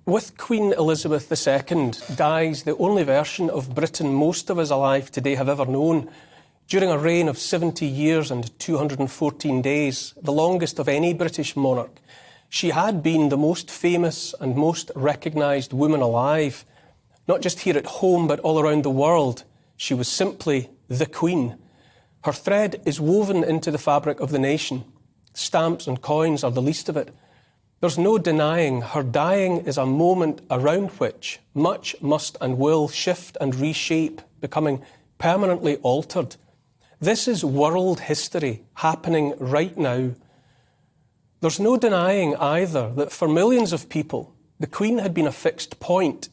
With Queen Elizabeth II dies the only version of Britain most of us alive today have ever known. During a reign of 70 years and 214 days, the longest of any British monarch, she had been the most famous and most recognised woman alive. Not just here at home, but all around the world. She was simply the Queen. Her thread is woven into the fabric of the nation. Stamps and coins are the least of it. There's no denying her dying is a moment around which much must and will shift and reshape, becoming permanently altered. This is world history happening right now. There's no denying either that for millions of people, the Queen had been a fixed point,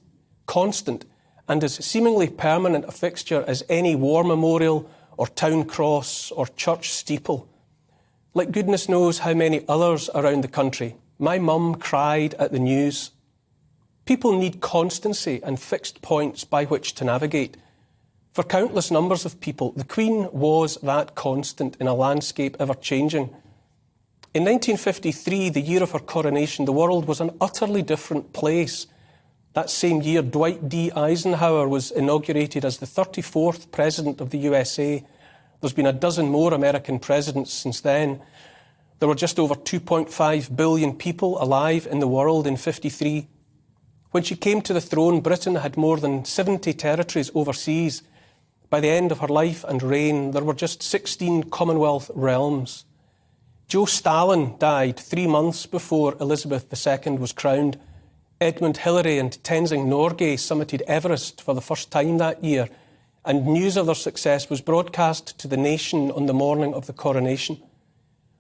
constant, and as seemingly permanent a fixture as any war memorial or town cross or church steeple. Like goodness knows how many others around the country, my mum cried at the news. People need constancy and fixed points by which to navigate. For countless numbers of people, the Queen was that constant in a landscape ever-changing. In 1953, the year of her coronation, the world was an utterly different place. That same year, Dwight D. Eisenhower was inaugurated as the 34th President of the USA. There's been a dozen more American presidents since then. There were just over 2.5 billion people alive in the world in 1953. When she came to the throne, Britain had more than 70 territories overseas. By the end of her life and reign, there were just 16 Commonwealth realms. Joe Stalin died 3 months before Elizabeth II was crowned. Edmund Hillary and Tenzing Norgay summited Everest for the first time that year, and news of their success was broadcast to the nation on the morning of the coronation.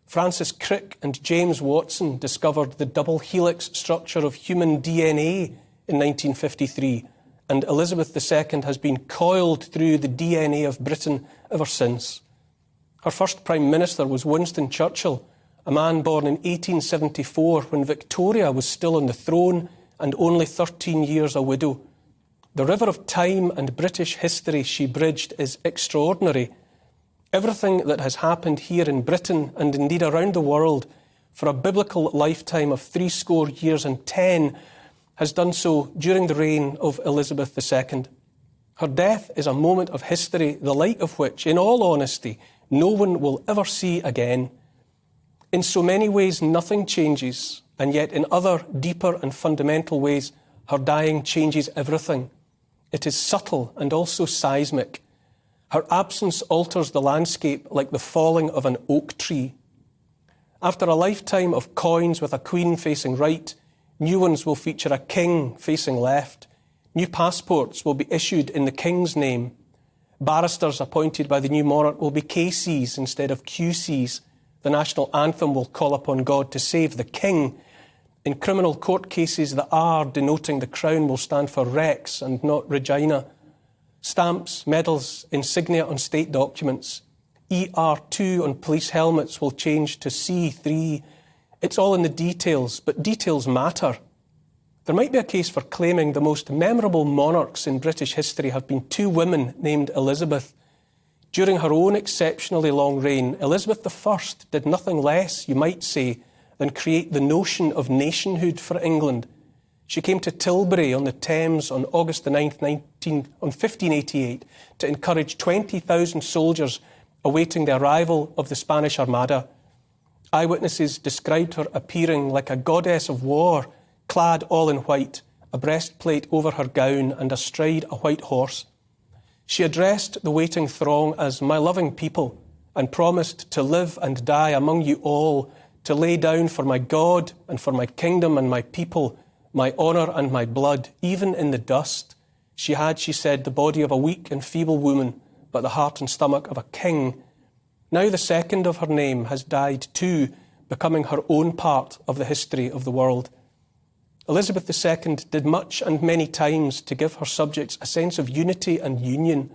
Francis Crick and James Watson discovered the double helix structure of human DNA in 1953, and Elizabeth II has been coiled through the DNA of Britain ever since. Her first Prime Minister was Winston Churchill, a man born in 1874 when Victoria was still on the throne and only 13 years a widow. The river of time and British history she bridged is extraordinary. Everything that has happened here in Britain and indeed around the world for a biblical lifetime of 70 years and 10 has done so during the reign of Elizabeth II. Her death is a moment of history, the like of which, in all honesty, no one will ever see again. In so many ways, nothing changes, and yet in other, deeper and fundamental ways, her dying changes everything. It is subtle and also seismic. Her absence alters the landscape like the falling of an oak tree. After a lifetime of coins with a queen facing right, new ones will feature a king facing left. New passports will be issued in the king's name. Barristers appointed by the new monarch will be KCs instead of QCs. The national anthem will call upon God to save the king. In criminal court cases, the R denoting the crown will stand for Rex and not Regina. Stamps, medals, insignia on state documents. ER2 on police helmets will change to C3. It's all in the details, but details matter. There might be a case for claiming the most memorable monarchs in British history have been two women named Elizabeth. During her own exceptionally long reign, Elizabeth I did nothing less, you might say, than create the notion of nationhood for England. She came to Tilbury on the Thames on August the 9th, 1588 to encourage 20,000 soldiers awaiting the arrival of the Spanish Armada. Eyewitnesses described her appearing like a goddess of war, clad all in white, a breastplate over her gown and astride a white horse. She addressed the waiting throng as "my loving people" and promised to live and die among you all, to lay down for my God and for my kingdom and my people, my honour and my blood, even in the dust. She had, she said, the body of a weak and feeble woman, but the heart and stomach of a king. Now the second of her name has died too, becoming her own part of the history of the world. Elizabeth II did much and many times to give her subjects a sense of unity and union.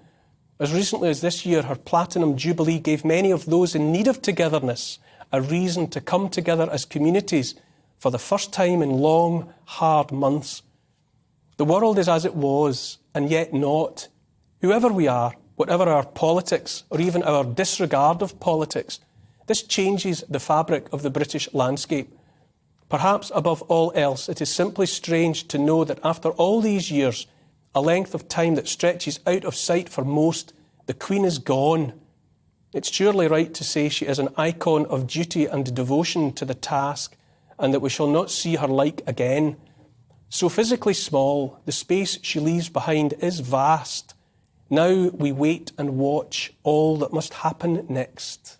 As recently as this year, her Platinum Jubilee gave many of those in need of togetherness a reason to come together as communities for the first time in long, hard months. The world is as it was, and yet not. Whoever we are, whatever our politics, or even our disregard of politics, this changes the fabric of the British landscape. Perhaps above all else, it is simply strange to know that after all these years, a length of time that stretches out of sight for most, the Queen is gone. It's surely right to say she is an icon of duty and devotion to the task, and that we shall not see her like again. So physically small, the space she leaves behind is vast. Now we wait and watch all that must happen next.